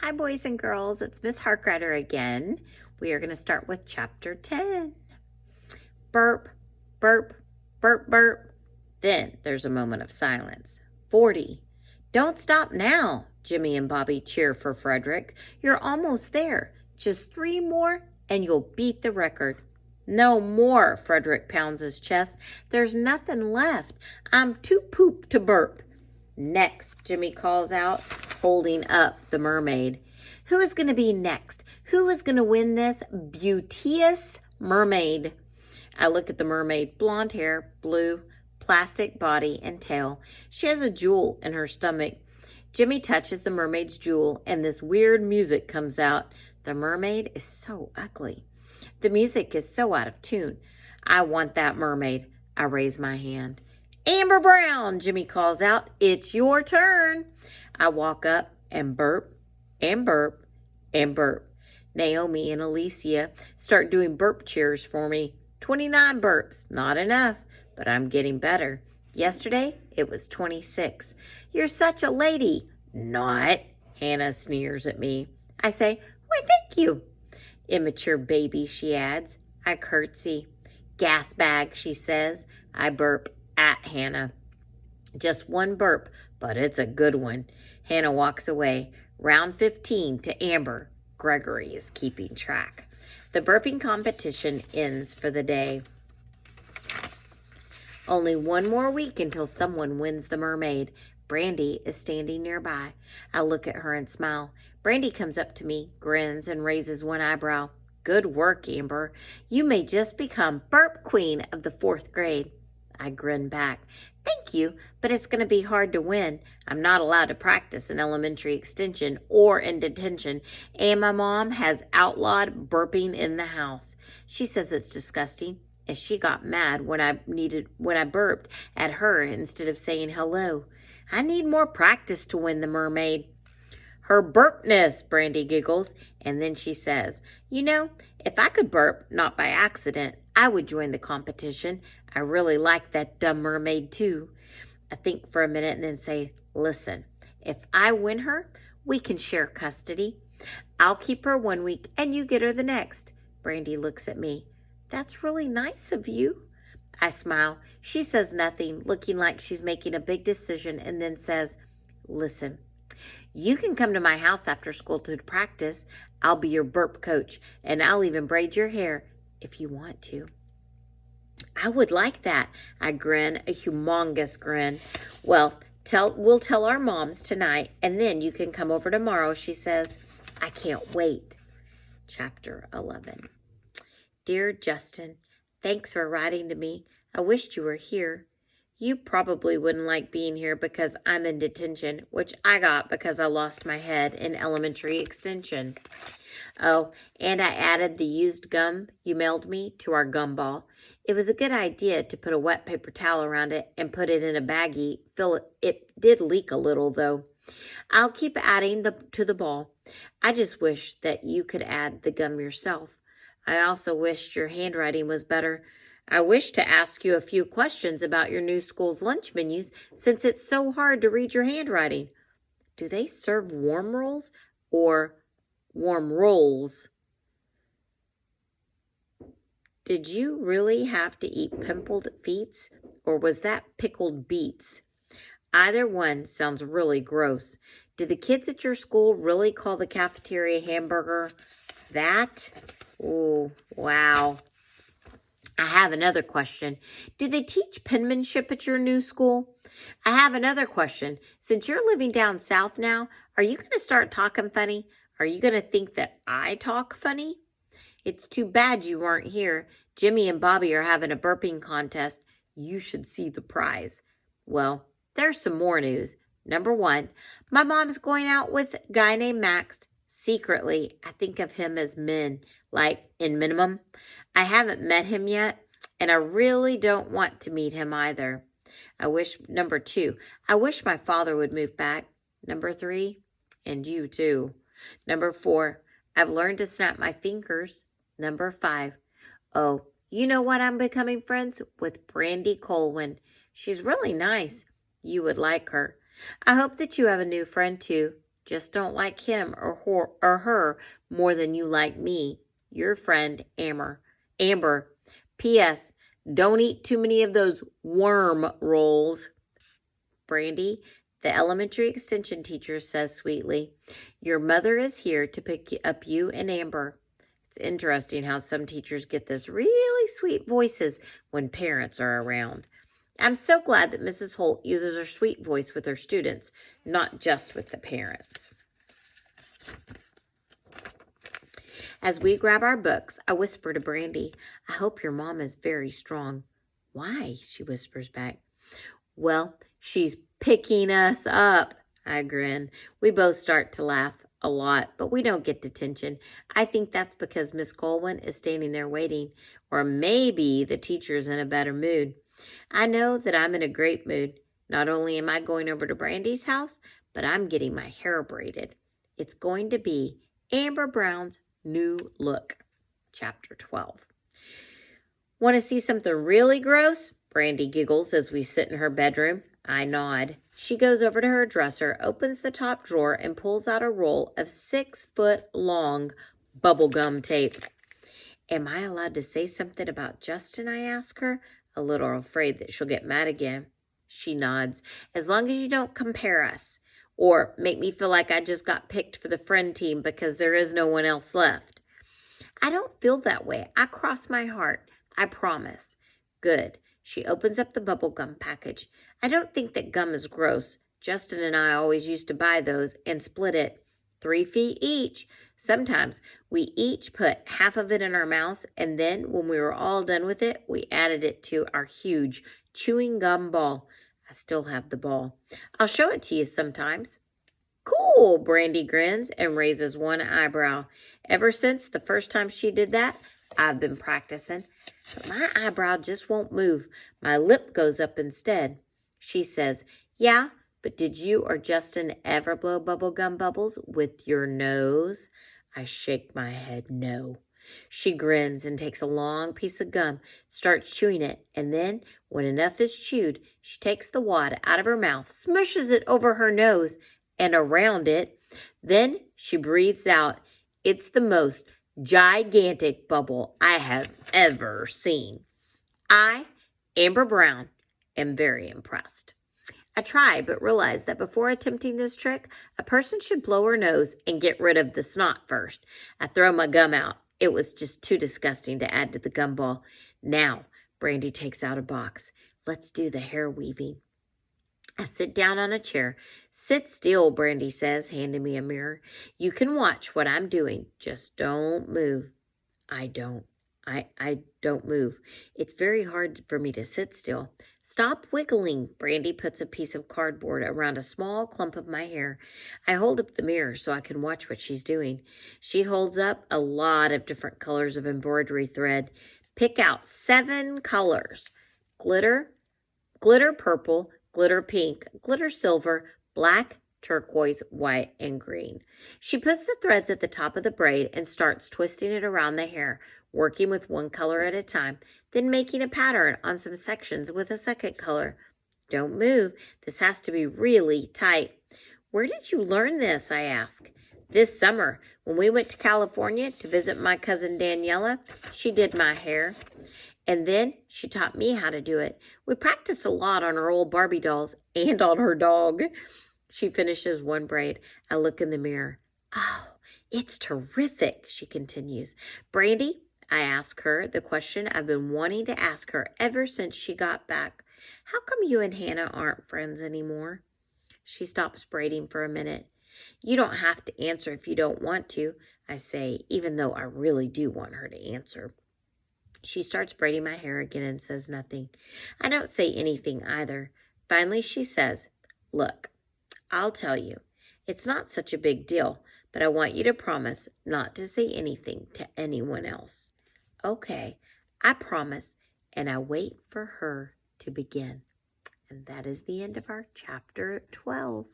Hi, boys and girls. It's Miss Harkrider again. We are going to start with Chapter 10. Burp, burp, burp, burp. Then there's a moment of silence. 40. Don't stop now, Jimmy and Bobby cheer for Frederick. You're almost there. Just 3 more and you'll beat the record. No more, Frederick pounds his chest. There's nothing left. I'm too pooped to burp. Next, Jimmy calls out, holding up the mermaid. Who is going to be next? Who is going to win this beauteous mermaid? I look at the mermaid, blonde hair, blue, plastic body and tail. She has a jewel in her stomach. Jimmy touches the mermaid's jewel and this weird music comes out. The mermaid is so ugly. The music is so out of tune. I want that mermaid. I raise my hand. Amber Brown, Jimmy calls out. It's your turn. I walk up and burp and burp and burp. Naomi and Alicia start doing burp cheers for me. 29 burps, not enough, but I'm getting better. Yesterday, it was 26. You're such a lady. Not. Hannah sneers at me. I say, why, thank you. Immature baby, she adds. I curtsy. Gas bag, she says. I burp at Hannah. Just one burp, but it's a good one. Hannah walks away. Round 15 to Amber. Gregory is keeping track. The burping competition ends for the day. Only one more week until someone wins the mermaid. Brandy is standing nearby. I look at her and smile. Brandy comes up to me, grins, and raises one eyebrow. Good work, Amber. You may just become burp queen of the 4th grade. I grin back. Thank you, but it's going to be hard to win. I'm not allowed to practice in elementary extension or in detention, and my mom has outlawed burping in the house. She says it's disgusting, and she got mad when I burped at her instead of saying hello. I need more practice to win the mermaid. Her burpness, Brandy giggles, and then she says, you know, if I could burp, not by accident, I would join the competition. I really like that dumb mermaid too. I think for a minute and then say, listen, if I win her, we can share custody. I'll keep her 1 week and you get her the next. Brandy looks at me. That's really nice of you. I smile. She says nothing, looking like she's making a big decision, and then says, listen, you can come to my house after school to practice. I'll be your burp coach, and I'll even braid your hair if you want to. I would like that. I grin, a humongous grin. Well, we'll tell our moms tonight, and then you can come over tomorrow, she says. I can't wait. Chapter 11. Dear Justin, thanks for writing to me. I wished you were here. You probably wouldn't like being here because I'm in detention, which I got because I lost my head in elementary extension. Oh, and I added the used gum you mailed me to our gumball. It was a good idea to put a wet paper towel around it and put it in a baggie. It did leak a little, though. I'll keep adding to the ball. I just wish that you could add the gum yourself. I also wished your handwriting was better. I wish to ask you a few questions about your new school's lunch menus since it's so hard to read your handwriting. Do they serve warm rolls or warm rolls? Did you really have to eat pimpled feet, or was that pickled beets? Either one sounds really gross. Do the kids at your school really call the cafeteria hamburger that? Oh, wow. I have another question. Do they teach penmanship at your new school? I have another question. Since you're living down south now, are you going to start talking funny? Are you going to think that I talk funny? It's too bad you weren't here. Jimmy and Bobby are having a burping contest. You should see the prize. Well, there's some more news. Number 1, my mom's going out with a guy named Max. Secretly, I think of him as Min, like in minimum. I haven't met him yet, and I really don't want to meet him either. Number 2, I wish my father would move back. Number 3, and you too. Number 4, I've learned to snap my fingers. Number 5, oh, you know what? I'm becoming friends with Brandy Colwyn. She's really nice. You would like her. I hope that you have a new friend too. Just don't like him or her more than you like me. Your friend, Amber. P.S. Don't eat too many of those worm rolls. Brandy, the elementary extension teacher, says sweetly, your mother is here to pick up you and Amber. It's interesting how some teachers get this really sweet voices when parents are around. I'm so glad that Mrs. Holt uses her sweet voice with her students, not just with the parents. As we grab our books, I whisper to Brandy, I hope your mom is very strong. Why? She whispers back. Well, she's picking us up. I grin. We both start to laugh a lot, but we don't get detention. I think that's because Miss Colwyn is standing there waiting, or maybe the teacher's in a better mood. I know that I'm in a great mood. Not only am I going over to Brandy's house, but I'm getting my hair braided. It's going to be Amber Brown's new look. Chapter 12. Want to see something really gross? Brandy giggles as we sit in her bedroom. I nod. She goes over to her dresser, opens the top drawer, and pulls out a roll of 6-foot-long bubblegum tape. Am I allowed to say something about Justin? I ask her, a little afraid that she'll get mad again. She nods. As long as you don't compare us or make me feel like I just got picked for the friend team because there is no one else left. I don't feel that way. I cross my heart. I promise. Good. She opens up the bubblegum package. I don't think that gum is gross. Justin and I always used to buy those and split it 3 feet each. Sometimes we each put half of it in our mouths, and then when we were all done with it, we added it to our huge chewing gum ball. I still have the ball. I'll show it to you sometimes. Cool, Brandy grins and raises one eyebrow. Ever since the first time she did that, I've been practicing. But my eyebrow just won't move. My lip goes up instead. She says, yeah, but did you or Justin ever blow bubblegum bubbles with your nose? I shake my head no. She grins and takes a long piece of gum, starts chewing it, and then, when enough is chewed, she takes the wad out of her mouth, smushes it over her nose and around it. Then she breathes out, it's the most gigantic bubble I have ever seen. I, Amber Brown, am very impressed. I try, but realize that before attempting this trick, a person should blow her nose and get rid of the snot first. I throw my gum out. It was just too disgusting to add to the gumball. Now, Brandy takes out a box. Let's do the hair weaving. I sit down on a chair. Sit still, Brandy says, handing me a mirror. You can watch what I'm doing. Just don't move. I don't. I don't move. It's very hard for me to sit still. Stop wiggling. Brandy puts a piece of cardboard around a small clump of my hair. I hold up the mirror so I can watch what she's doing. She holds up a lot of different colors of embroidery thread. Pick out 7 colors. Glitter purple, glitter pink, glitter silver, black, turquoise, white, and green. She puts the threads at the top of the braid and starts twisting it around the hair, working with one color at a time, then making a pattern on some sections with a second color. Don't move. This has to be really tight. Where did you learn this? I ask. This summer, when we went to California to visit my cousin Daniela, she did my hair. And then she taught me how to do it. We practiced a lot on our old Barbie dolls and on her dog. She finishes one braid. I look in the mirror. Oh, it's terrific, she continues. Brandy, I ask her the question I've been wanting to ask her ever since she got back. How come you and Hannah aren't friends anymore? She stops braiding for a minute. You don't have to answer if you don't want to, I say, even though I really do want her to answer. She starts braiding my hair again and says nothing. I don't say anything either. Finally, she says, look, I'll tell you. It's not such a big deal, but I want you to promise not to say anything to anyone else. Okay, I promise, and I wait for her to begin. And that is the end of our chapter 12.